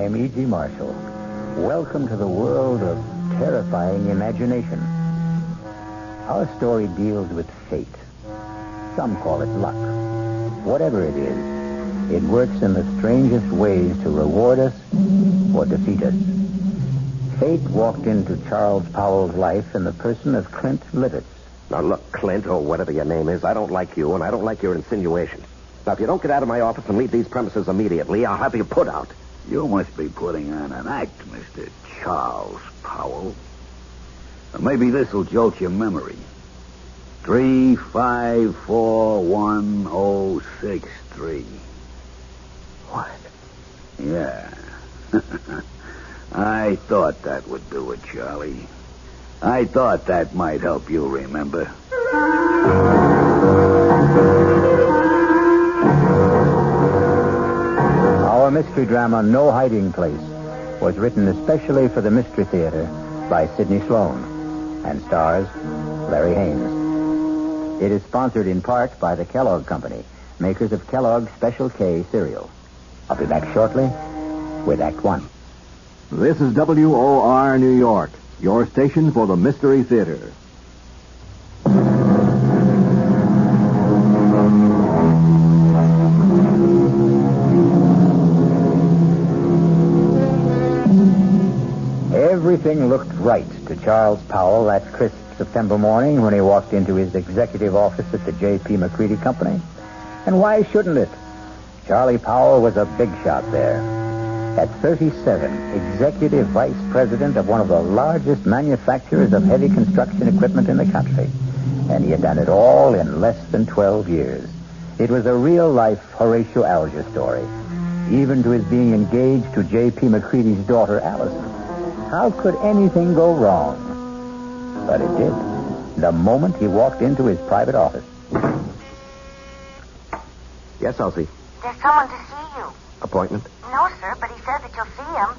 I'm E.G. Marshall. Welcome to the world of terrifying imagination. Our story deals with fate. Some call it luck. Whatever it is, it works in the strangest ways to reward us or defeat us. Fate walked into Charles Powell's life in the person of Clint Livitz. Now, look, Clint, or whatever your name is, I don't like you, and I don't like your insinuations. Now, if you don't get out of my office and leave these premises immediately, I'll have you put out. You must be putting on an act, Mr. Charles Powell. Or maybe this will jolt your memory. 3541063. What? Yeah. I thought that would do it, Charlie. I thought that might help you remember. Our mystery drama, No Hiding Place, was written especially for the Mystery Theater by Sidney Sloan and stars Larry Haynes. It is sponsored in part by the Kellogg Company, makers of Kellogg's Special K cereal. I'll be back shortly with Act One. This is WOR New York, your station for the Mystery Theater. Everything looked right to Charles Powell that crisp September morning when he walked into his executive office at the J.P. McCready Company. And why shouldn't it? Charlie Powell was a big shot there. At 37, executive vice president of one of the largest manufacturers of heavy construction equipment in the country. And he had done it all in less than 12 years. It was a real-life Horatio Alger story, even to his being engaged to J.P. McCready's daughter, Allison. How could anything go wrong? But it did, the moment he walked into his private office. Yes, Elsie. There's someone to see you. Appointment? No, sir, but he says that you'll see him.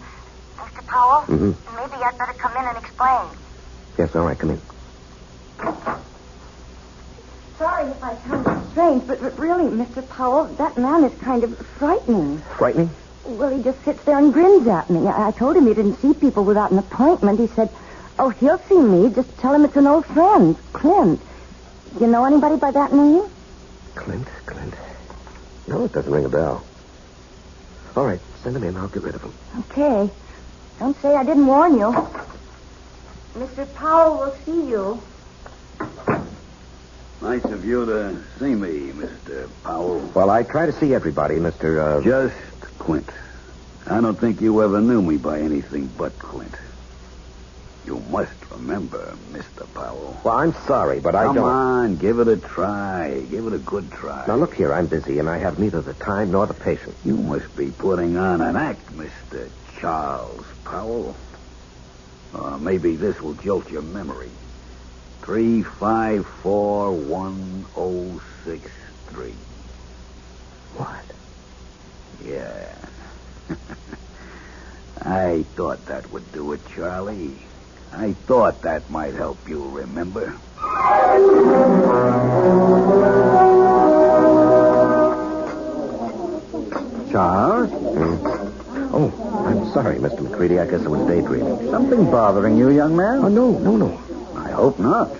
Mr. Powell? Mm-hmm. Maybe I'd better come in and explain. Yes, all right, come in. Sorry if I sound strange, but really, Mr. Powell, that man is kind of frightening. Frightening? Well, he just sits there and grins at me. I told him he didn't see people without an appointment. He said, oh, he'll see me. Just tell him it's an old friend, Clint. You know anybody by that name? Clint? No, it doesn't ring a bell. All right, send him in. I'll get rid of him. Okay. Don't say I didn't warn you. Mr. Powell will see you. Nice of you to see me, Mr. Powell. Well, I try to see everybody, Mr. Just Clint. I don't think you ever knew me by anything but Clint. You must remember, Mr. Powell. Well, I'm sorry, but I don't... Come on, give it a try. Give it a good try. Now, look here, I'm busy, and I have neither the time nor the patience. You must be putting on an act, Mr. Charles Powell. Maybe this will jolt your memory. 3541063. What? Yeah. I thought that would do it, Charlie. I thought that might help you remember. Charles? Oh, I'm sorry, Mr. McCready. I guess I was daydreaming. Something bothering you, young man? Oh, no. I hope not.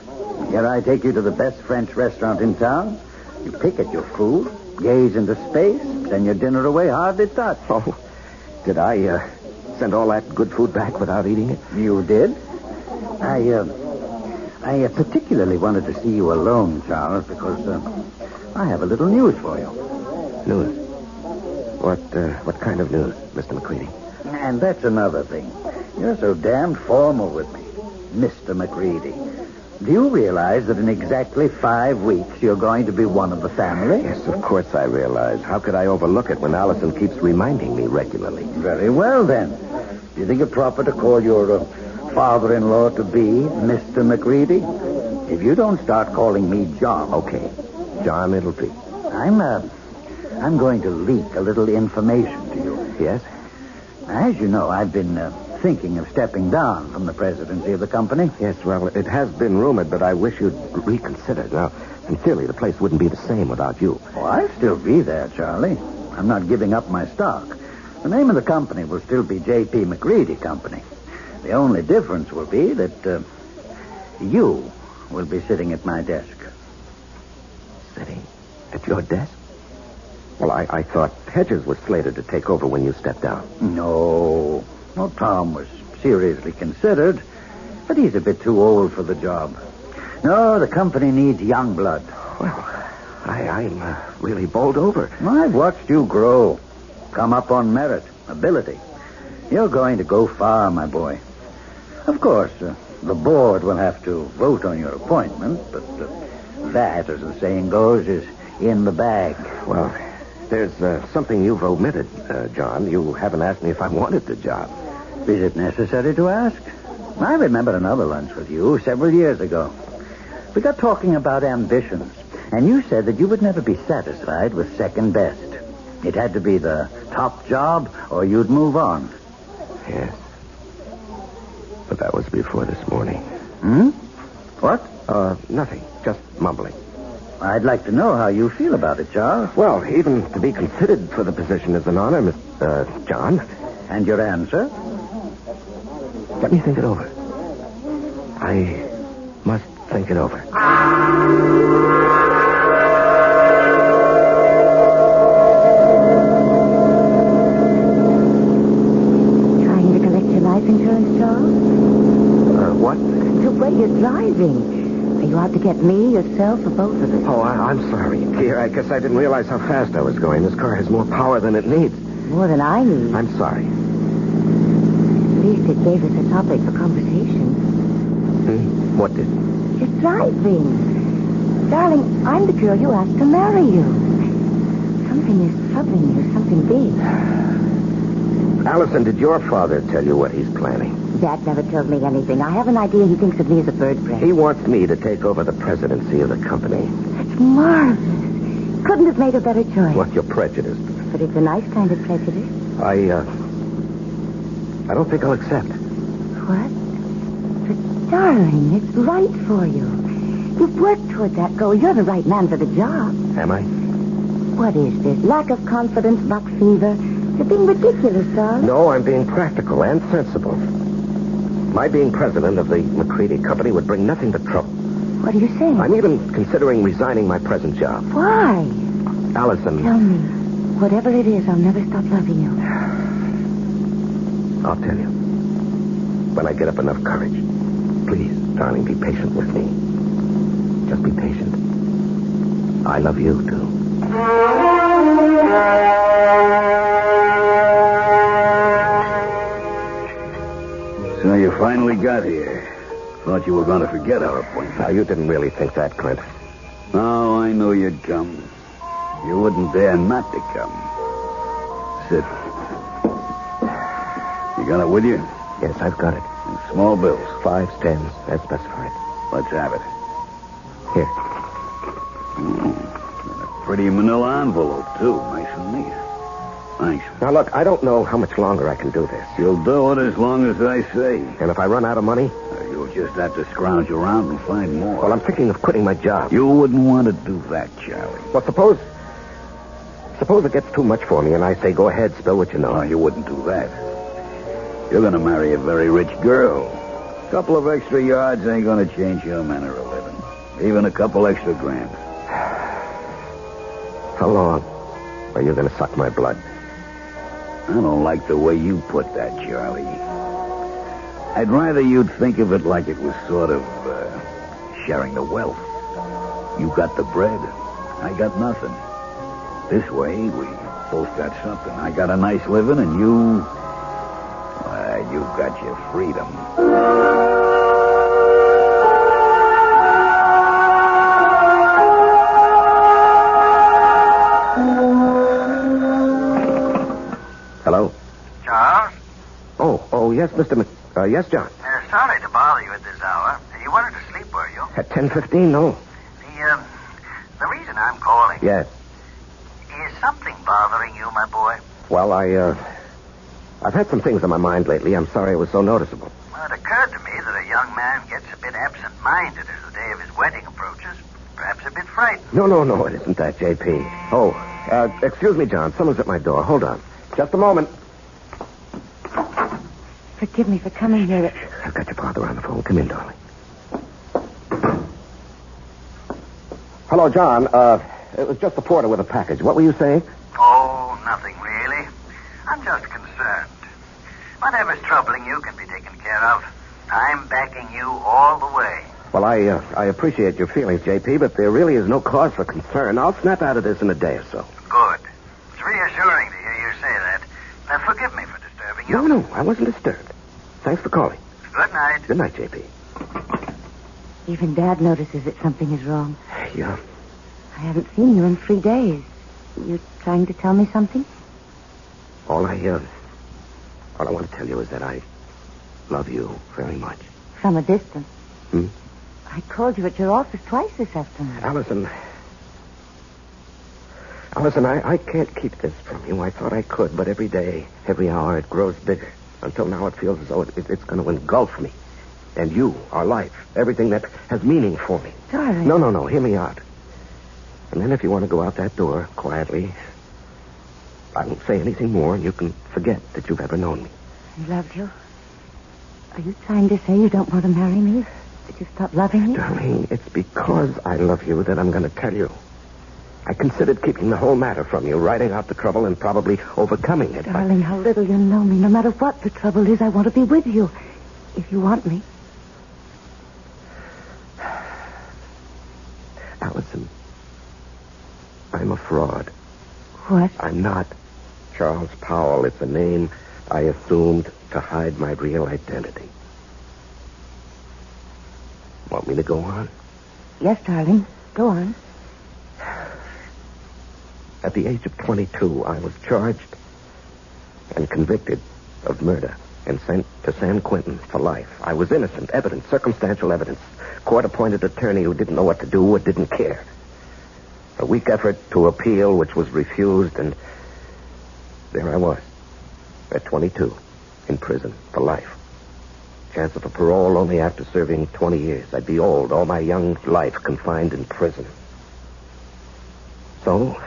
Here I take you to the best French restaurant in town. You pick at your food, gaze into space, send your dinner away hardly touched. Oh, did I send all that good food back without eating it? You did? I particularly wanted to see you alone, Charles, because I have a little news for you. News? What kind of news, Mr. McCready? And that's another thing. You're so damned formal with me, Mr. McCready. Do you realize that in exactly 5 weeks you're going to be one of the family? Yes, of course I realize. How could I overlook it when Allison keeps reminding me regularly? Very well, then. Do you think it proper to call your father-in-law-to-be Mr. McCready? If you don't start calling me John... Okay. John, it'll be. I'm going to leak a little information to you. Yes? As you know, I've been thinking of stepping down from the presidency of the company. Yes, well, it has been rumored, but I wish you'd reconsider. Now, sincerely, the place wouldn't be the same without you. Oh, I'll still be there, Charlie. I'm not giving up my stock. The name of the company will still be J.P. McCready Company. The only difference will be that you will be sitting at my desk. Sitting at your desk? Well, I thought Hedges was slated to take over when you stepped down. No. Well, Tom was seriously considered, but he's a bit too old for the job. No, the company needs young blood. Well, I'm really bowled over. I've watched you grow. Come up on merit, ability. You're going to go far, my boy. Of course, the board will have to vote on your appointment, but that, as the saying goes, is in the bag. Well, there's something you've omitted, John. You haven't asked me if I wanted the job. Is it necessary to ask? I remember another lunch with you several years ago. We got talking about ambitions, and you said that you would never be satisfied with second best. It had to be the top job, or you'd move on. Yes. But that was before this morning. What? Nothing. Just mumbling. I'd like to know how you feel about it, Charles. Well, even to be considered for the position is an honor, Mr. John. And your answer? Let me think it over. I must think it over. Trying to collect your life insurance, Charles? What? The way you're driving. Are you out to get me, yourself, or both of us? Oh, I'm sorry, dear. I guess I didn't realize how fast I was going. This car has more power than it needs. More than I need. I'm sorry. At least it gave us a topic for conversation. What did? You're driving. Darling, I'm the girl you asked to marry you. Something is troubling you, something big. Allison, did your father tell you what he's planning? Dad never told me anything. I have an idea he thinks of me as a bird brain. He wants me to take over the presidency of the company. That's marvelous. Couldn't have made a better choice. What, you're prejudiced? But it's a nice kind of prejudice. I don't think I'll accept. What? But, darling, it's right for you. You've worked toward that goal. You're the right man for the job. Am I? What is this? Lack of confidence, buck fever? You're being ridiculous, darling. No, I'm being practical and sensible. My being president of the McCready Company would bring nothing but trouble. What are you saying? I'm even considering resigning my present job. Why? Allison. Tell me. Whatever it is, I'll never stop loving you. I'll tell you. When I get up enough courage. Please, darling, be patient with me. Just be patient. I love you, too. So you finally got here. Thought you were going to forget our appointment. Now, you didn't really think that, Clint. Oh, I knew you'd come. You wouldn't dare not to come. Sit. You got it with you? Yes, I've got it. In small bills. 5s, 10s, as specified. Let's have it. Here. And a pretty manila envelope, too. Nice and neat. Thanks. Now, look, I don't know how much longer I can do this. You'll do it as long as I say. And if I run out of money? You'll just have to scrounge around and find more. Well, I'm thinking of quitting my job. You wouldn't want to do that, Charlie. Well, suppose it gets too much for me and I say, go ahead, spill what you know. No, you wouldn't do that. You're going to marry a very rich girl. A couple of extra yards ain't going to change your manner of living. Even a couple extra grand. How long are you going to suck my blood? I don't like the way you put that, Charlie. I'd rather you'd think of it like it was sort of sharing the wealth. You got the bread. I got nothing. This way, we both got something. I got a nice living, and you got your freedom. Hello? Charles? Oh, yes, Mr. yes, John. Sorry to bother you at this hour. You wanted to sleep, were you? At 10:15, no. The reason I'm calling... Yes. Is something bothering you, my boy? Well, I've had some things on my mind lately. I'm sorry it was so noticeable. Well, it occurred to me that a young man gets a bit absent-minded as the day of his wedding approaches. Perhaps a bit frightened. No, it isn't that, J.P. Oh, excuse me, John. Someone's at my door. Hold on. Just a moment. Forgive me for coming here. I've got your father on the phone. Come in, darling. Hello, John. It was just the porter with a package. What were you saying? Oh, nothing really. I'm just concerned. Whatever's troubling you can be taken care of. I'm backing you all the way. Well, I appreciate your feelings, J.P., but there really is no cause for concern. I'll snap out of this in a day or so. Good. It's reassuring to hear you say that. Now, forgive me for disturbing you. No, I wasn't disturbed. Thanks for calling. Good night. Good night, J.P. Even Dad notices that something is wrong. Yeah. I haven't seen you in 3 days. You trying to tell me something? All I want to tell you is that I love you very much. From a distance. Hmm? I called you at your office twice this afternoon. Allison, I can't keep this from you. I thought I could, but every day, every hour, it grows bigger. Until now, it feels as though it's going to engulf me. And you, our life, everything that has meaning for me. Darling. No, hear me out. And then if you want to go out that door quietly, I won't say anything more, and you can forget that you've ever known me. I love you. Are you trying to say you don't want to marry me? That you stop loving me? Darling, it's because I love you that I'm going to tell you. I considered keeping the whole matter from you, writing out the trouble and probably overcoming it. Darling, how little you know me. No matter what the trouble is, I want to be with you. If you want me. Allison, I'm a fraud. What? I'm not Charles Powell. It's a name I assumed to hide my real identity. Want me to go on? Yes, darling. Go on. At the age of 22, I was charged and convicted of murder and sent to San Quentin for life. I was innocent, evidence, circumstantial evidence. Court-appointed attorney who didn't know what to do or didn't care. A weak effort to appeal, which was refused, and there I was, at 22, in prison for life. Chance of a parole only after serving 20 years. I'd be old, all my young life confined in prison. So,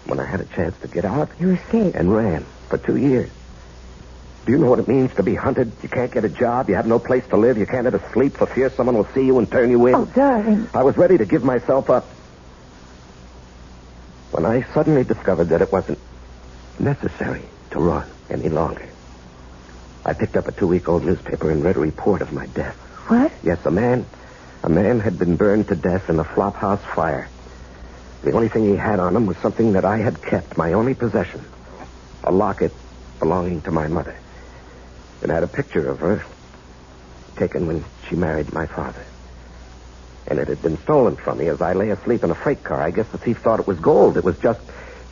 when I had a chance to get out... You escaped. And ran for 2 years. Do you know what it means to be hunted? You can't get a job. You have no place to live. You can't ever sleep for fear someone will see you and turn you in. Oh, darling. I was ready to give myself up. When I suddenly discovered that it wasn't necessary to run any longer, I picked up a 2-week-old newspaper and read a report of my death. What? Yes, a man had been burned to death in a flophouse fire. The only thing he had on him was something that I had kept, my only possession. A locket belonging to my mother. It had a picture of her taken when she married my father. And it had been stolen from me as I lay asleep in a freight car. I guess the thief thought it was gold. It was just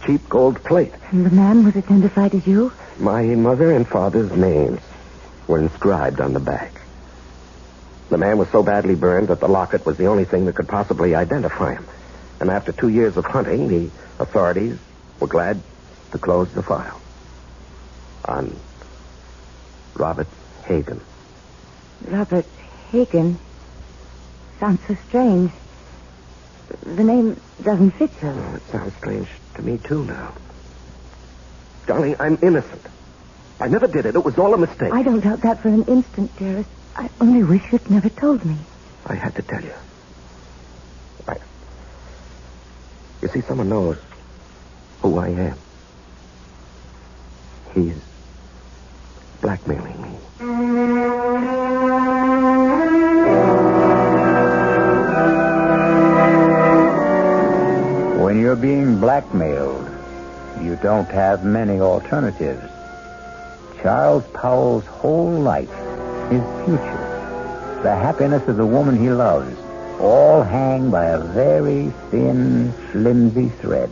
cheap gold plate. And the man was identified as you? My mother and father's names were inscribed on the back. The man was so badly burned that the locket was the only thing that could possibly identify him. And after 2 years of hunting, the authorities were glad to close the file on Robert Hagen. Robert Hagen? Sounds so strange. The name doesn't fit you. Oh, it sounds strange to me, too, now. Darling, I'm innocent. I never did it. It was all a mistake. I don't doubt that for an instant, dearest. I only wish you'd never told me. I had to tell you. You see, someone knows who I am. He's blackmailing me. When you're being blackmailed, you don't have many alternatives. Charles Powell's whole life, his future, the happiness of the woman he loves, all hang by a very thin, flimsy thread.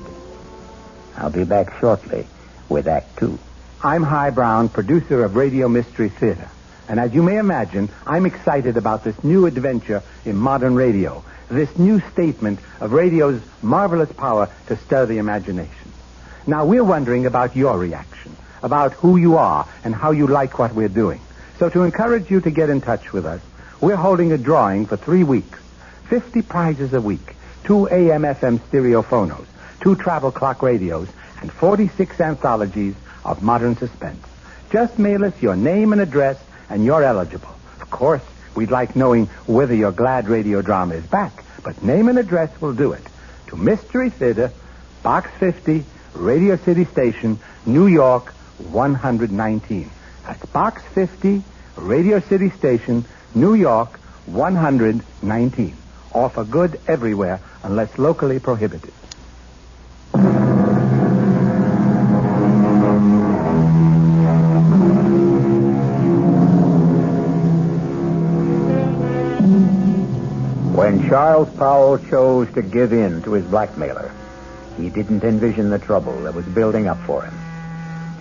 I'll be back shortly with Act 2. I'm High Brown, producer of Radio Mystery Theater. And as you may imagine, I'm excited about this new adventure in modern radio, this new statement of radio's marvelous power to stir the imagination. Now, we're wondering about your reaction, about who you are and how you like what we're doing. So to encourage you to get in touch with us, we're holding a drawing for 3 weeks. 50 prizes a week, 2 AM/FM stereophonos, 2 travel clock radios, and 46 anthologies of modern suspense. Just mail us your name and address, and you're eligible. Of course, we'd like knowing whether your Glad radio drama is back, but name and address will do it. To Mystery Theater, Box 50, Radio City Station, New York, 119. That's Box 50, Radio City Station, New York, 119. Offer good everywhere unless locally prohibited. When Charles Powell chose to give in to his blackmailer, he didn't envision the trouble that was building up for him.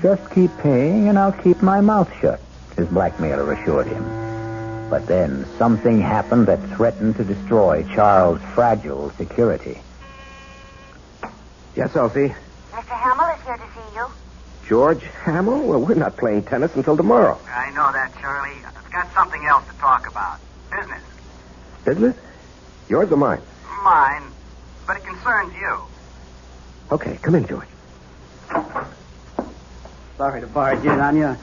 Just keep paying and I'll keep my mouth shut, his blackmailer assured him. But then something happened that threatened to destroy Charles' fragile security. Yes, Elsie. Mr. Hamill is here to see you. George Hamill? Well, we're not playing tennis until tomorrow. I know that, Charlie. I've got something else to talk about. Business. Business? Yours or mine? Mine, but it concerns you. Okay, come in, George. Sorry to barge in on you.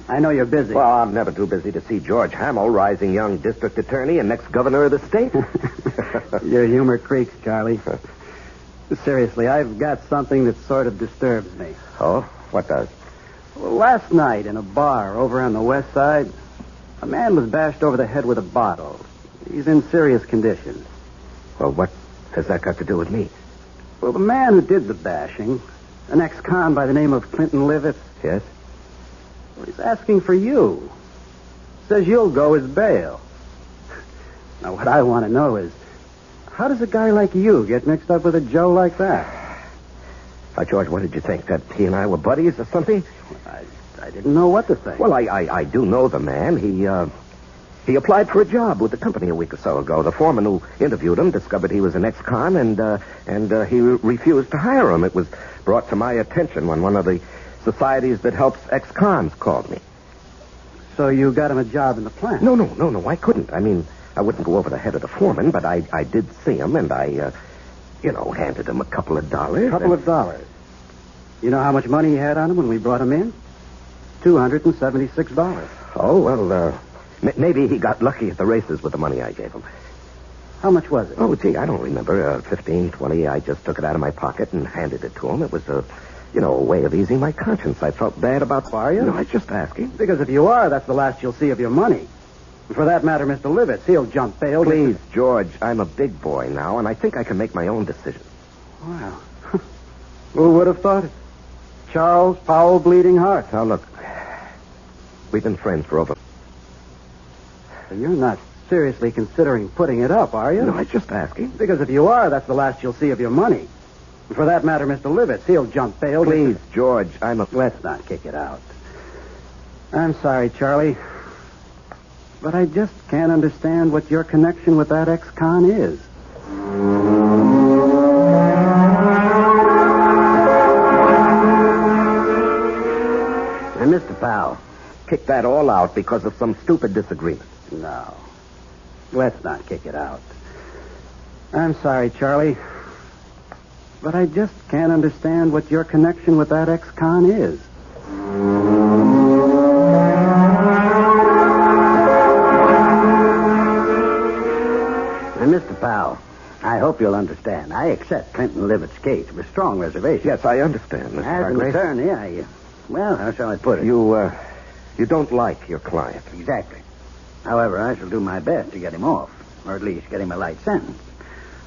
I know you're busy. Well, I'm never too busy to see George Hamill, rising young district attorney and next governor of the state. Your humor creaks, Charlie. Seriously, I've got something that sort of disturbs me. Oh? What does? Well, last night in a bar over on the west side, a man was bashed over the head with a bottle. He's in serious condition. Well, what has that got to do with me? Well, the man who did the bashing, an ex-con by the name of Clinton Livett, Yes? well, he's asking for you. Says you'll go as bail. Now, what I want to know is, how does a guy like you get mixed up with a Joe like that? George, what did you think? That he and I were buddies or something? I didn't know what to think. Well, I do know the man. He applied for a job with the company a week or so ago. The foreman who interviewed him discovered he was an ex-con, and he refused to hire him. It was brought to my attention when one of the societies that helps ex-cons called me. So you got him a job in the plant? No, I couldn't. I mean, I wouldn't go over the head of the foreman, but I did see him, and I handed him a couple of dollars. Couple of dollars. You know how much money he had on him when we brought him in? $276. Oh, well, maybe he got lucky at the races with the money I gave him. How much was it? Oh, gee, I don't remember. 15, 20. I just took it out of my pocket and handed it to him. It was a way of easing my conscience. I felt bad about... Are you? No, I was just asking. Because if you are, that's the last you'll see of your money. And for that matter, Mr. Livitz, he'll jump bail. Please, George, I'm a big boy now, and I think I can make my own decision. Wow. Who would have thought it? Charles Powell Bleeding Heart. Now, look, we've been friends for over... So you're not seriously considering putting it up, are you? No, I was just asking. Because if you are, that's the last you'll see of your money. And for that matter, Mr. Livitz, he'll jump bail. Please, George, Let's not kick it out. I'm sorry, Charlie. But I just can't understand what your connection with that ex-con is. And Mr. Powell, kick that all out because of some stupid disagreement. No. Let's not kick it out. I'm sorry, Charlie. But I just can't understand what your connection with that ex-con is. And Mr. Powell, I hope you'll understand. I accept Clinton Livett's case with strong reservations. Yes, I understand, Mr. As an Hargrave. attorney, well, how shall I put it? You don't like your client. Exactly. However, I shall do my best to get him off, or at least get him a light sentence.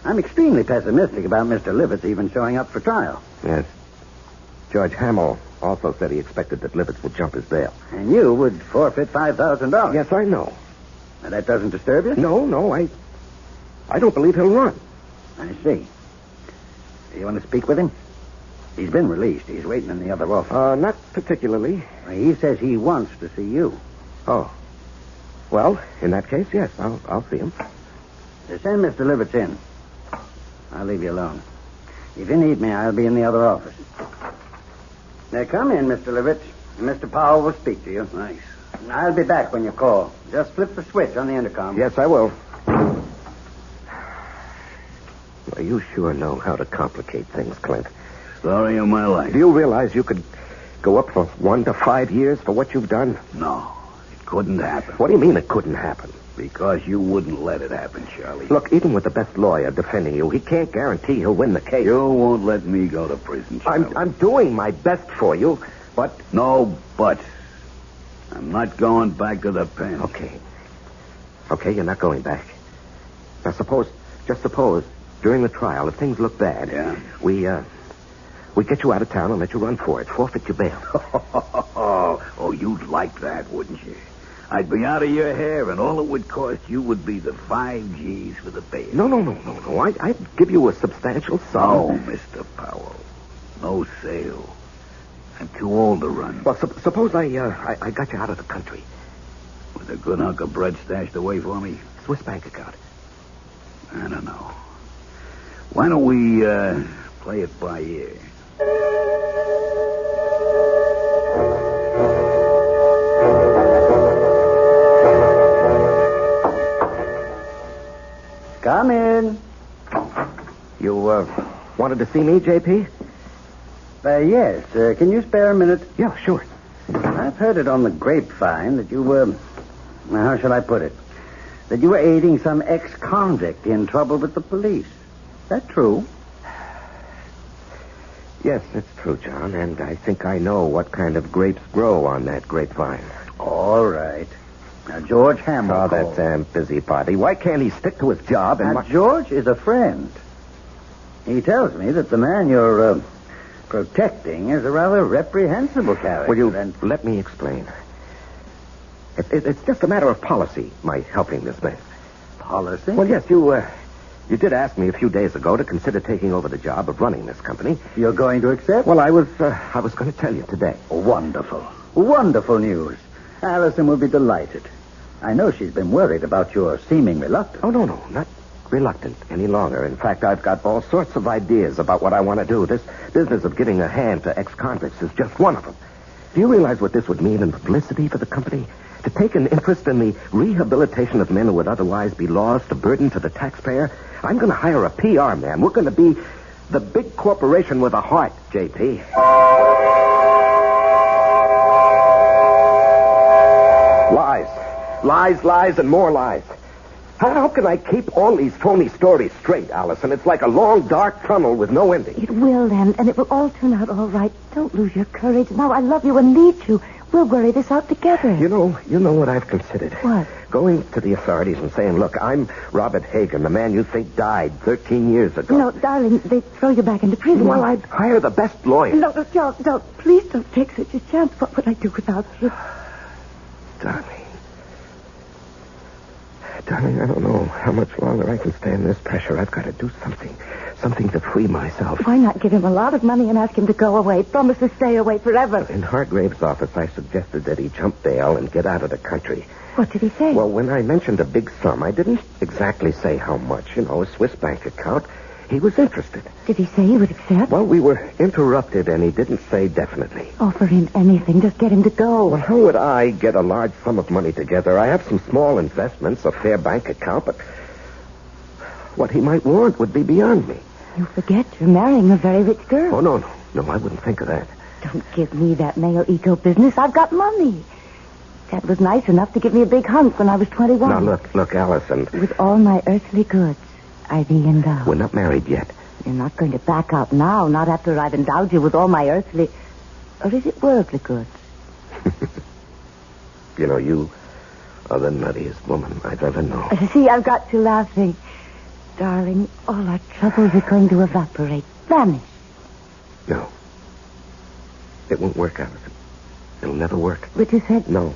I'm extremely pessimistic about Mr. Livitz even showing up for trial. Yes. George Hamill also said he expected that Livitz would jump his bail. And you would forfeit $5,000. Yes, I know. Now, that doesn't disturb you? No, I don't believe he'll run. I see. You want to speak with him? He's been released. He's waiting in the other office. Not particularly. He says he wants to see you. Oh. Well, in that case, yes, I'll see him. Send Mr. Livitz in. I'll leave you alone. If you need me, I'll be in the other office. Now, come in, Mr. Livitz. Mr. Powell will speak to you. Nice. I'll be back when you call. Just flip the switch on the intercom. Yes, I will. Well, you sure know how to complicate things, Clint. Story of my life. Do you realize you could go up for 1 to 5 years for what you've done? No, it couldn't happen. What do you mean it couldn't happen? Because you wouldn't let it happen, Charlie. Look, even with the best lawyer defending you, he can't guarantee he'll win the case. You won't let me go to prison, Charlie. I'm doing my best for you, but... No buts. I'm not going back to the pen. Okay, you're not going back. Now just suppose, during the trial, if things look bad, Yeah? we get you out of town and let you run for it, forfeit your bail. Oh, you'd like that, wouldn't you? I'd be out of your hair, and all it would cost you would be the 5 G's for the bail. No. I'd give you a substantial sum. No, Mr. Powell. No sale. I'm too old to run. Well, suppose I got you out of the country. With a good hunk of bread stashed away for me? Swiss bank account. I don't know. Why don't we play it by ear? Come in. You wanted to see me, J.P.? Yes. Can you spare a minute? Yeah, sure. I've heard it on the grapevine that you were... how shall I put it? That you were aiding some ex-convict in trouble with the police. Is that true? Yes, it's true, John, and I think I know what kind of grapes grow on that grapevine. All right. Now, George Hamill Oh, called. that damn busybody. Why can't he stick to his job and... Now, George is a friend. He tells me that the man you're protecting is a rather reprehensible character. Will you let me explain? It's just a matter of policy, my helping this man. Policy? Well, yes, you did ask me a few days ago to consider taking over the job of running this company. You're going to accept? Well, I was going to tell you today. Wonderful. Wonderful news. Allison will be delighted. I know she's been worried about your seeming reluctance. Oh, no, not reluctant any longer. In fact, I've got all sorts of ideas about what I want to do. This business of giving a hand to ex-convicts is just one of them. Do you realize what this would mean in publicity for the company? To take an interest in the rehabilitation of men who would otherwise be lost, a burden to the taxpayer? I'm going to hire a PR man. We're going to be the big corporation with a heart, J.P. Lies, and more lies. How can I keep all these phony stories straight, Allison? It's like a long, dark tunnel with no ending. It will end, and it will all turn out all right. Don't lose your courage. Now, I love you and need you. We'll worry this out together. You know what I've considered? What? Going to the authorities and saying, look, I'm Robert Hagen, the man you think died 13 years ago. No, darling, they'd throw you back into prison. Well, I'd hire the best lawyer. No, don't. Please don't take such a chance. What would I do without you? Darling, I don't know how much longer I can stand this pressure. I've got to do something to free myself. Why not give him a lot of money and ask him to go away? Promise to stay away forever. In Hargrave's office, I suggested that he jump bail and get out of the country. What did he say? Well, when I mentioned a big sum, I didn't exactly say how much. A Swiss bank account. He was interested. Did he say he would accept? Well, we were interrupted, and he didn't say definitely. Offer him anything. Just get him to go. Well, how would I get a large sum of money together? I have some small investments, a fair bank account, but what he might want would be beyond me. You forget you're marrying a very rich girl. Oh, no, I wouldn't think of that. Don't give me that male ego business. I've got money. Dad was nice enough to give me a big hunk when I was 21. Now, look, Allison. With all my earthly goods, I be endowed. We're not married yet. You're not going to back out now, not after I've endowed you with all my earthly... Or is it worldly goods? You are the nuttiest woman I've ever known. See, I've got you laughing. Darling, all our troubles are going to evaporate, vanish. No. It won't work, Allison. It'll never work. But you said... No.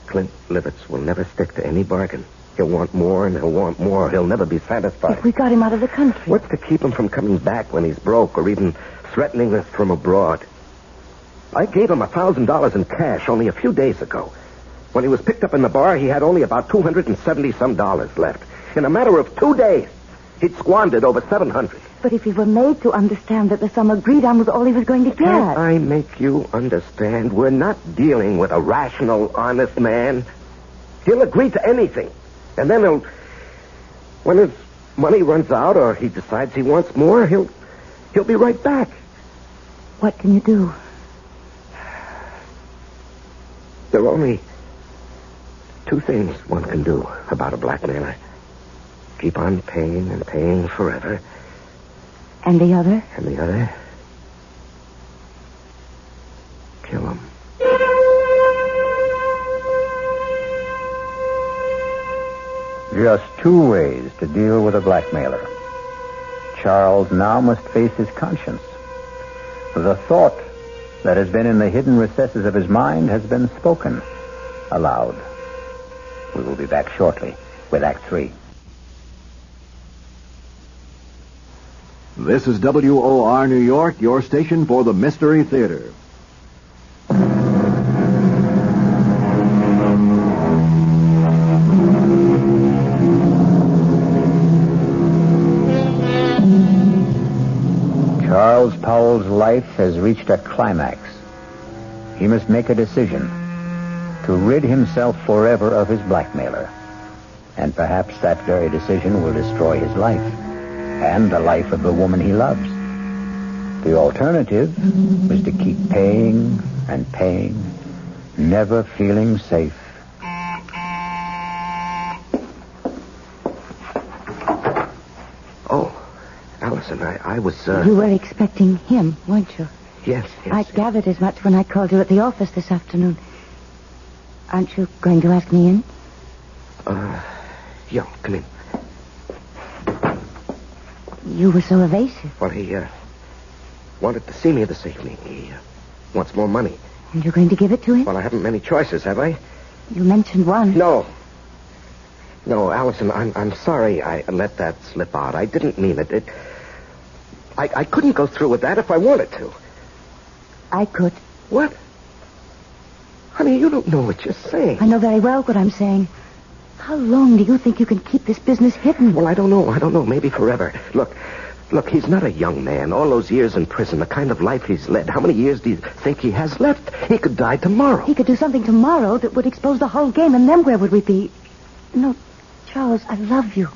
Clint Livitz will never stick to any bargain. He'll want more, and he'll want more. He'll never be satisfied. If we got him out of the country. What's to keep him from coming back when he's broke or even threatening us from abroad? I gave him $1,000 in cash only a few days ago. When he was picked up in the bar, he had only about $270-some left. In a matter of 2 days, he'd squandered over $700. But if he were made to understand that the sum agreed on was all he was going to get... Can't I make you understand? We're not dealing with a rational, honest man. He'll agree to anything. And then when his money runs out or he decides he wants more, he'll be right back. What can you do? There are only two things one can do about a blackmailer. Keep on paying and paying forever. And the other? And the other? Kill him. Just two ways to deal with a blackmailer. Charles now must face his conscience. The thought that has been in the hidden recesses of his mind has been spoken aloud. We will be back shortly with Act 3. This is WOR New York, your station for the Mystery Theater. Charles Powell's life has reached a climax. He must make a decision to rid himself forever of his blackmailer. And perhaps that very decision will destroy his life and the life of the woman he loves. The alternative is to keep paying and paying, never feeling safe. Oh, Allison, I was, You were expecting him, weren't you? Yes. I gathered as much when I called you at the office this afternoon. Aren't you going to ask me in? Yeah, come in. You were so evasive. Well, he, wanted to see me this evening. He, wants more money. And you're going to give it to him? Well, I haven't many choices, have I? You mentioned one. No, Allison, I'm sorry I let that slip out. I didn't mean it. I couldn't go through with that if I wanted to. I could. What? Honey, you don't know what you're saying. I know very well what I'm saying. How long do you think you can keep this business hidden? Well, I don't know. Maybe forever. Look, he's not a young man. All those years in prison, the kind of life he's led. How many years do you think he has left? He could die tomorrow. He could do something tomorrow that would expose the whole game, and then where would we be? No, Charles, I love you.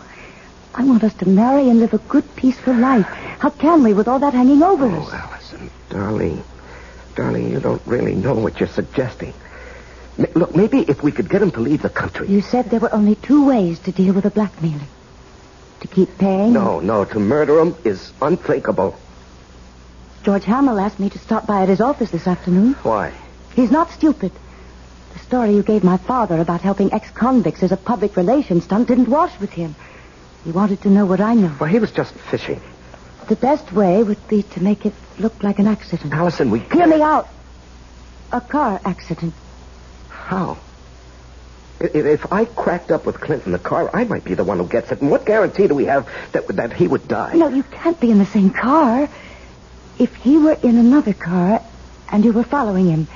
I want us to marry and live a good, peaceful life. How can we with all that hanging over us? Oh, Allison, darling, you don't really know what you're suggesting. Look, maybe if we could get him to leave the country. You said there were only two ways to deal with a blackmailer. To keep paying? No, to murder him is unthinkable. George Hamill asked me to stop by at his office this afternoon. Why? He's not stupid. The story you gave my father about helping ex-convicts as a public relations stunt didn't wash with him. He wanted to know what I know. Well, he was just fishing. The best way would be to make it look like an accident. Allison, we... Hear me out. A car accident. How? If I cracked up with Clint in the car, I might be the one who gets it. And what guarantee do we have that he would die? No, you can't be in the same car. If he were in another car and you were following him,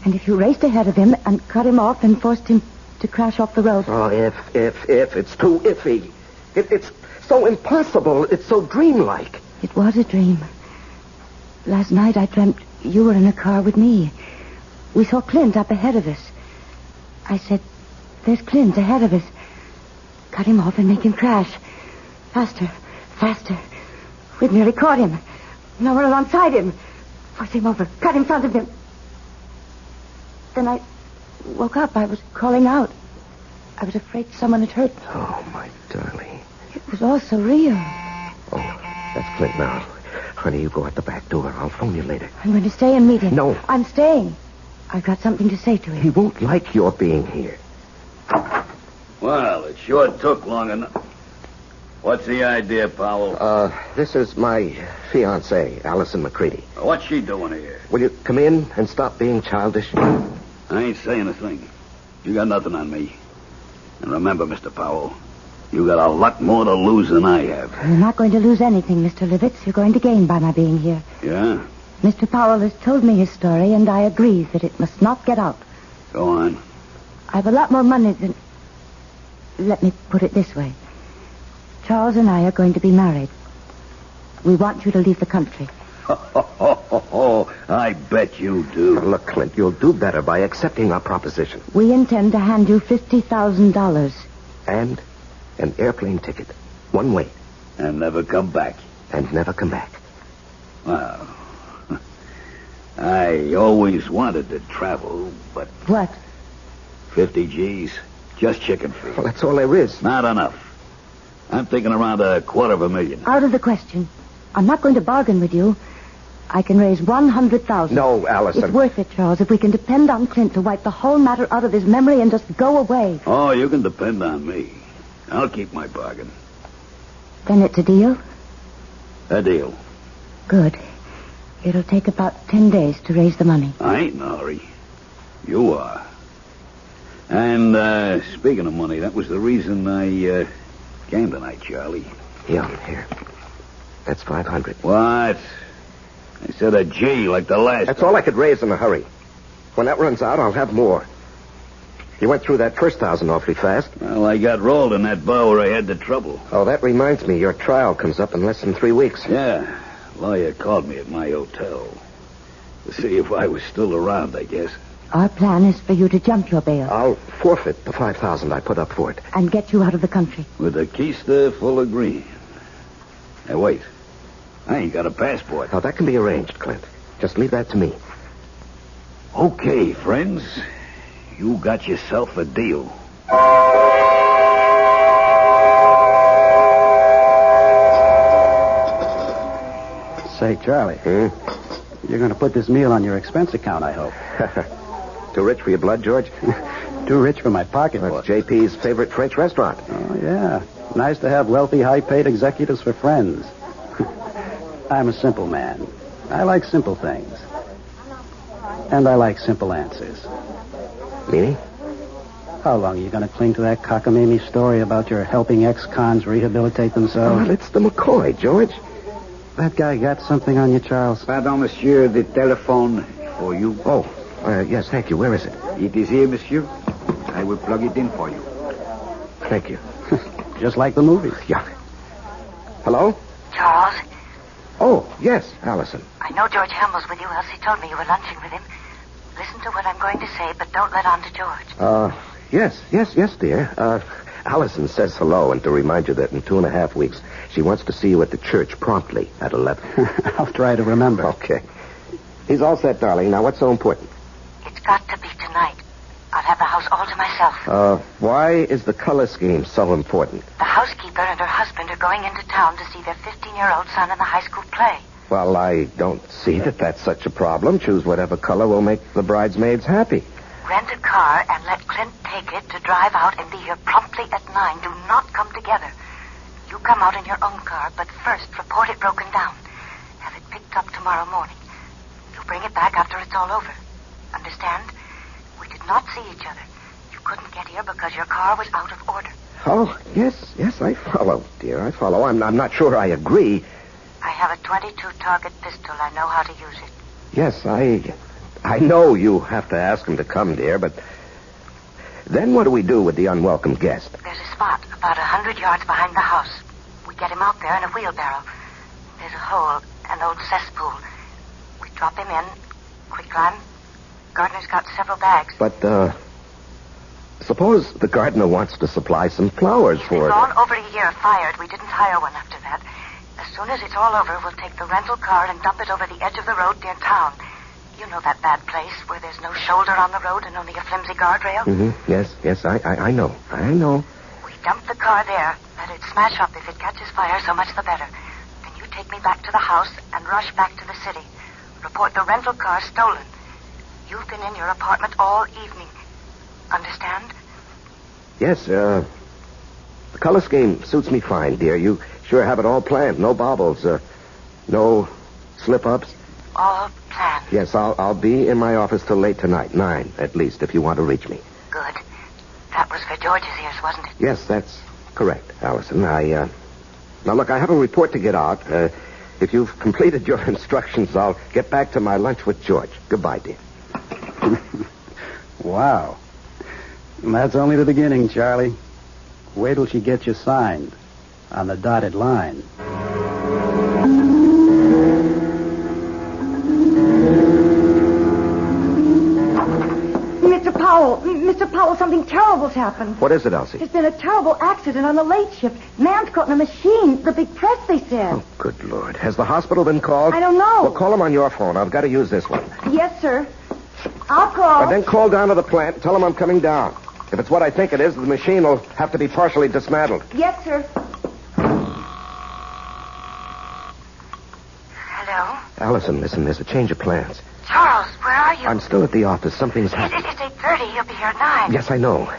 and if you raced ahead of him and cut him off and forced him to crash off the road. Oh, if. It's too iffy. It's so impossible. It's so dreamlike. It was a dream. Last night I dreamt you were in a car with me. We saw Clint up ahead of us. I said, there's Clint ahead of us. Cut him off and make him crash. Faster. We've nearly caught him. Now we're alongside him. Force him over. Cut in front of him. Then I woke up. I was calling out. I was afraid someone had hurt me. Oh, my darling. It was all so real. Oh, that's Clint now. Honey, you go out the back door. I'll phone you later. I'm going to stay and meet him. No. I'm staying. I've got something to say to him. He won't like your being here. Well, it sure took long enough. What's the idea, Powell? This is my fiancée, Allison McCready. What's she doing here? Will you come in and stop being childish? I ain't saying a thing. You got nothing on me. And remember, Mr. Powell, you got a lot more to lose than I have. You're not going to lose anything, Mr. Livitz. You're going to gain by my being here. Yeah? Mr. Powell has told me his story, and I agree that it must not get out. Go on. I've a lot more money than... Let me put it this way. Charles and I are going to be married. We want you to leave the country. I bet you do. Look, Clint, you'll do better by accepting our proposition. We intend to hand you $50,000. And an airplane ticket. One way. And never come back. And never come back. Well, I always wanted to travel, but What? 50 G's, just chicken feed. Well, that's all there is. Not enough. I'm thinking around $250,000. Out of the question. I'm not going to bargain with you. I can raise 100,000. No, Allison. It's worth it, Charles, if we can depend on Clint to wipe the whole matter out of his memory and just go away. Oh, you can depend on me. I'll keep my bargain. Then it's a deal? A deal. Good. It'll take about 10 days to raise the money. I ain't in a hurry. You are. And, speaking of money, that was the reason I, came tonight, Charlie. Yeah, here. That's 500. What? I said a G like the last. That's all I could raise in a hurry. When that runs out, I'll have more. You went through that first 1,000 awfully fast. Well, I got rolled in that bar where I had the trouble. Oh, that reminds me. Your trial comes up in less than 3 weeks. Yeah. Lawyer called me at my hotel to see if I was still around, I guess. Our plan is for you to jump your bail I'll forfeit the 5,000 I put up for it. and get you out of the country. With a keister full of green. Hey, wait. I ain't got a passport. Now, that can be arranged, Clint. Just leave that to me. Okay, friends. You got yourself a deal. Say, Charlie, you're going to put this meal on your expense account, I hope. Too rich for your blood, George? Too rich for my pocketbook. That's JP's favorite French restaurant. Oh, yeah. Nice to have wealthy, high-paid executives for friends. I'm a simple man. I like simple things. And I like simple answers. Meaning? How long are you going to cling to that cockamamie story about your helping ex-cons rehabilitate themselves? Well, it's the McCoy, George. That guy got something on you, Charles? Pardon, monsieur, the telephone for you. Oh, yes, thank you. Where is it? It is here, monsieur. I will plug it in for you. Thank you. Just like the movies. Yeah. Hello? Charles, Oh, yes, Allison. I know George Hamill's with you. Elsie told me you were lunching with him. Listen to what I'm going to say, but don't let on to George. Yes, dear. Allison says hello and to remind you that in 2.5 weeks she wants to see you at the church promptly at 11. I'll try to remember. Okay. He's all set, darling. Now, what's so important? It's got to be tonight. I'll have the house all to myself. Why is the color scheme so important? The housekeeper and her husband are going into town to see their 15-year-old son in the high school play. Well, I don't see that that's such a problem. Choose whatever color will make the bridesmaids happy. Rent a car and let Clint take it to drive out and be here promptly at 9. Do not come together. You come out in your own car, but first report it broken down. Have it picked up tomorrow morning. You bring it back after it's all over. Understand? We did not see each other. You couldn't get here because your car was out of order. Oh, yes, I follow, dear. I follow. I'm not sure I agree. I have a 22 target pistol. I know how to use it. Yes, I know you have to ask him to come, dear, but then what do we do with the unwelcome guest? There's a spot about 100 yards behind the house. We get him out there in a wheelbarrow. There's a hole, an old cesspool. We drop him in, quicklime. Gardner's got several bags. But, suppose the gardener wants to supply some flowers for It's it. gone over a year fired. We didn't hire one after that. As soon as it's all over, we'll take the rental car and dump it over the edge of the road near town. You know that bad place where there's no shoulder on the road and only a flimsy guardrail? Mm-hmm. Yes, I know. We dump the car there. Let it smash up. If it catches fire, so much the better. Then you take me back to the house and rush back to the city. Report the rental car stolen. You've been in your apartment all evening. Understand? Yes, the color scheme suits me fine, dear. You sure have it all planned. No baubles, no slip-ups. All planned. Yes, I'll be in my office till late tonight, 9 at least, if you want to reach me. Good. That was for George's ears, wasn't it? Yes, that's correct, Allison. Now, look, I have a report to get out. If you've completed your instructions, I'll get back to my lunch with George. Goodbye, dear. Wow. And that's only the beginning, Charlie. Wait till she gets you signed on the dotted line. Mr. Powell, Mr. Powell, something terrible's happened. What is it, Elsie? There's been a terrible accident on the late shift. Man's caught in a machine. The big press, they said. Oh, good Lord. Has the hospital been called? I don't know. Well, call them on your phone. I've got to use this one. Yes, sir. I'll call. And then call down to the plant and tell them I'm coming down. If it's what I think it is, the machine will have to be partially dismantled. Yes, sir. Hello? Allison, listen, there's a change of plans. Charles, where are you? I'm still at the office. Something's happened. It's 8:30. He'll be here at 9. Yes, I know.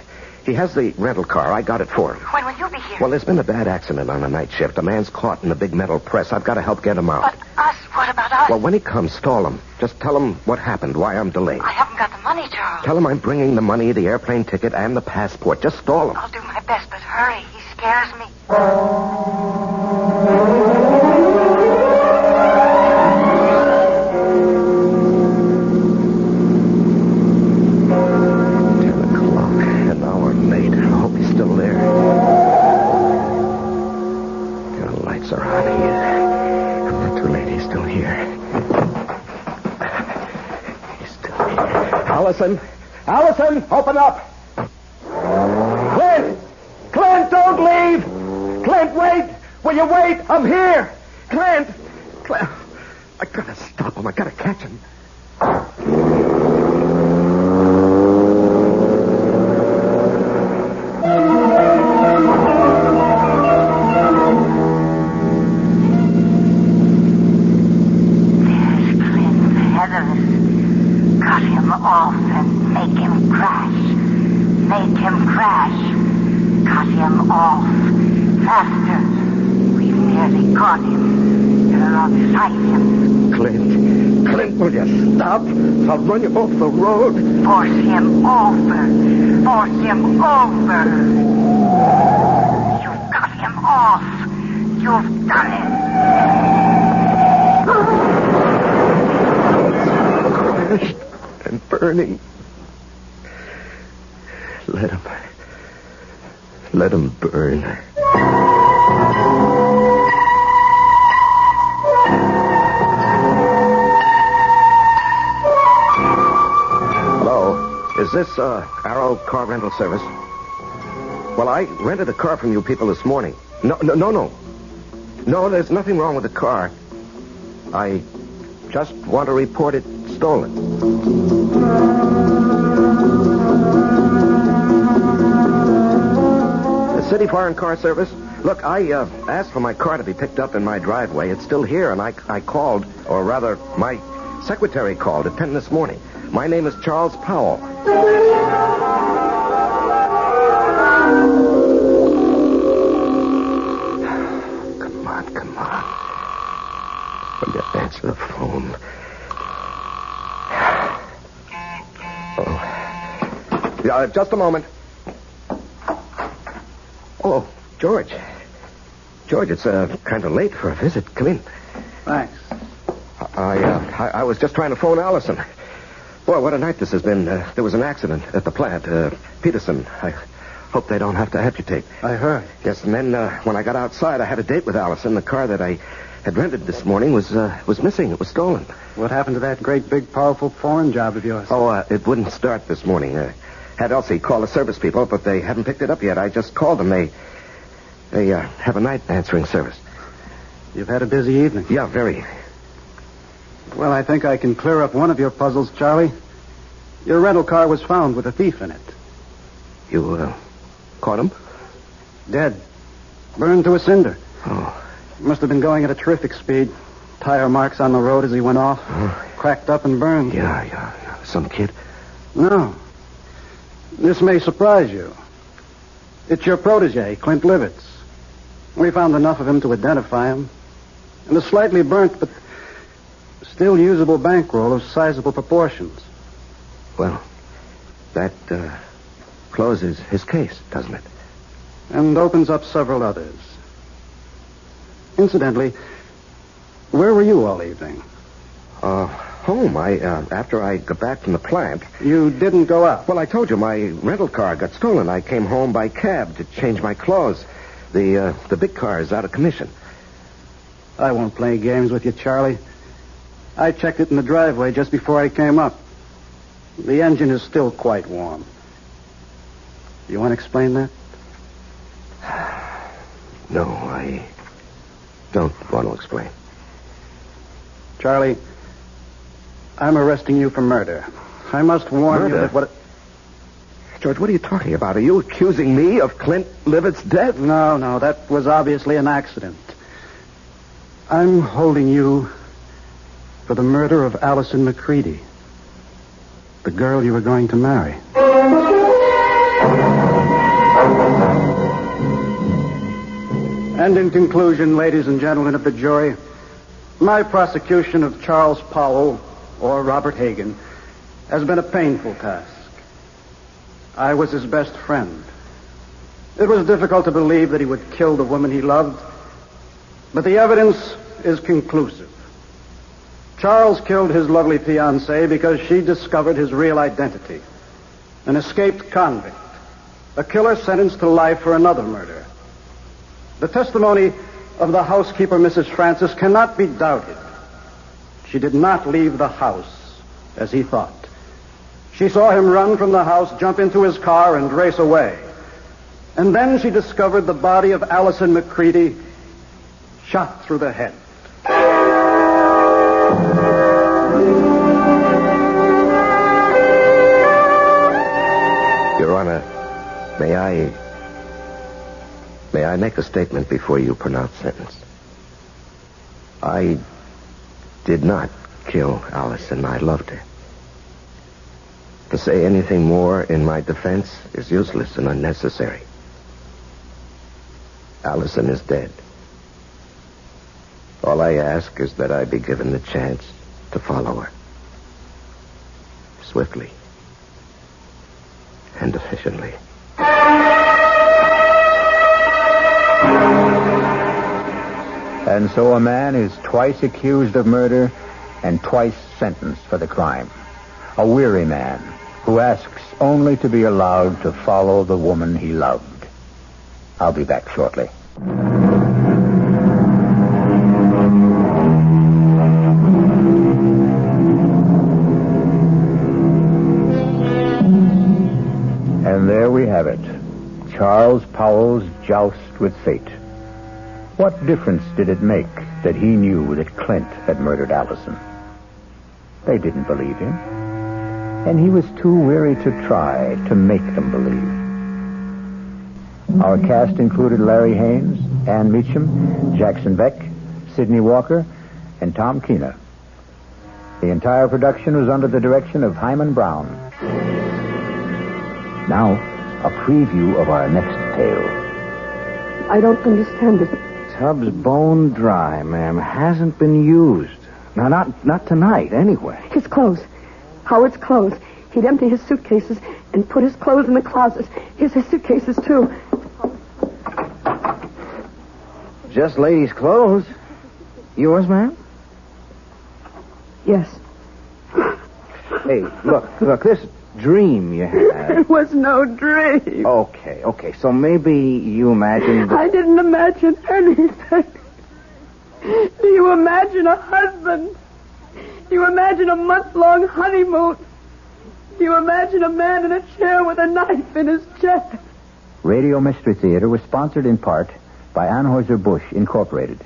He has the rental car. I got it for him. When will you be here? Well, there's been a bad accident on a night shift. A man's caught in a big metal press. I've got to help get him out. But us? What about us? Well, when he comes, stall him. Just tell him what happened, why I'm delayed. I haven't got the money, Charles. Tell him I'm bringing the money, the airplane ticket, and the passport. Just stall him. I'll do my best, but hurry. He scares me. Allison, open up. Clint! Clint, don't leave! Clint, wait! Will you wait? I'm here! Clint! I gotta stop him. I gotta catch him. There's Clint ahead of us. Cut him off and make him crash. Make him crash. Cut him off. Faster. We've nearly caught him. You're outside him. Clint, will you stop? I'll run you off the road. Force him over. Force him over. You've got him off. You've done it. Crushed and burning. Let him burn. Hello, is this Arrow Car Rental Service? Well, I rented a car from you people this morning. No, there's nothing wrong with the car. I just want to report it stolen. The City Foreign Car Service? Look, I asked for my car to be picked up in my driveway. It's still here, and I called, or rather, my secretary called at 10 this morning. My name is Charles Powell. Come on. Will you answer the phone? Oh. Yeah, just a moment. Oh, George. George, it's kind of late for a visit. Come in. Thanks. I was just trying to phone Allison. Boy, what a night this has been. There was an accident at the plant. Peterson. I hope they don't have to amputate. I heard. Yes, and then when I got outside, I had a date with Allison. The car that I had rented this morning was missing. It was stolen. What happened to that great, big, powerful foreign job of yours? Oh, it wouldn't start this morning. Had Elsie call the service people, but they haven't picked it up yet. I just called them. They have a night answering service. You've had a busy evening. Yeah, very. Well, I think I can clear up one of your puzzles, Charlie. Your rental car was found with a thief in it. You, caught him? Dead. Burned to a cinder. Oh. Must have been going at a terrific speed. Tire marks on the road as he went off. Cracked up and burned. Yeah. Some kid? No. This may surprise you. It's your protege, Clint Livitz. We found enough of him to identify him. And a slightly burnt, but still usable bankroll of sizable proportions. Well, that closes his case, doesn't it? And opens up several others. Incidentally, where were you all evening? Home. After I got back from the plant. You didn't go out? Well, I told you my rental car got stolen. I came home by cab to change my clothes. The big car is out of commission. I won't play games with you, Charlie. I checked it in the driveway just before I came up. The engine is still quite warm. You want to explain that? No, I don't want to explain. Charlie, I'm arresting you for murder. I must warn you Murder? that what... George, what are you talking about? Are you accusing me of Clint Livett's death? No, that was obviously an accident. I'm holding you for the murder of Allison McCready, the girl you were going to marry. And in conclusion, ladies and gentlemen of the jury, my prosecution of Charles Powell, or Robert Hagan, has been a painful task. I was his best friend. It was difficult to believe that he would kill the woman he loved, but the evidence is conclusive. Charles killed his lovely fiancée because she discovered his real identity. An escaped convict, a killer sentenced to life for another murder. The testimony of the housekeeper, Mrs. Francis, cannot be doubted. She did not leave the house as he thought. She saw him run from the house, jump into his car, and race away. And then she discovered the body of Allison McCready shot through the head. Your Honor, may I make a statement before you pronounce sentence? I did not kill Allison. I loved her. To say anything more in my defense is useless and unnecessary. Allison is dead. All I ask is that I be given the chance to follow her. Swiftly. And efficiently. And so a man is twice accused of murder and twice sentenced for the crime. A weary man who asks only to be allowed to follow the woman he loved. I'll be back shortly. And there we have it. Charles Powell's joust with fate. What difference did it make that he knew that Clint had murdered Allison? They didn't believe him. And he was too weary to try to make them believe. Our cast included Larry Haynes, Ann Meacham, Jackson Beck, Sidney Walker, and Tom Keener. The entire production was under the direction of Hyman Brown. Now, a preview of our next tale. I don't understand it. Tub's bone dry, ma'am. Hasn't been used. Now, not tonight, anyway. His clothes. Howard's clothes. He'd empty his suitcases and put his clothes in the closet. Here's his suitcases, too. Just ladies' clothes. Yours, ma'am? Yes. Hey, look, this dream you had. It was no dream. Okay. So maybe you imagined... I didn't imagine anything. Do you imagine a husband? Do you imagine a month-long honeymoon? Do you imagine a man in a chair with a knife in his chest? Radio Mystery Theater was sponsored in part by Anheuser-Busch Incorporated,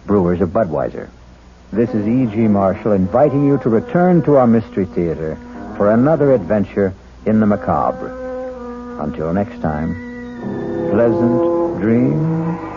brewers of Budweiser. This is E.G. Marshall inviting you to return to our Mystery Theater for another adventure in the macabre. Until next time, pleasant dreams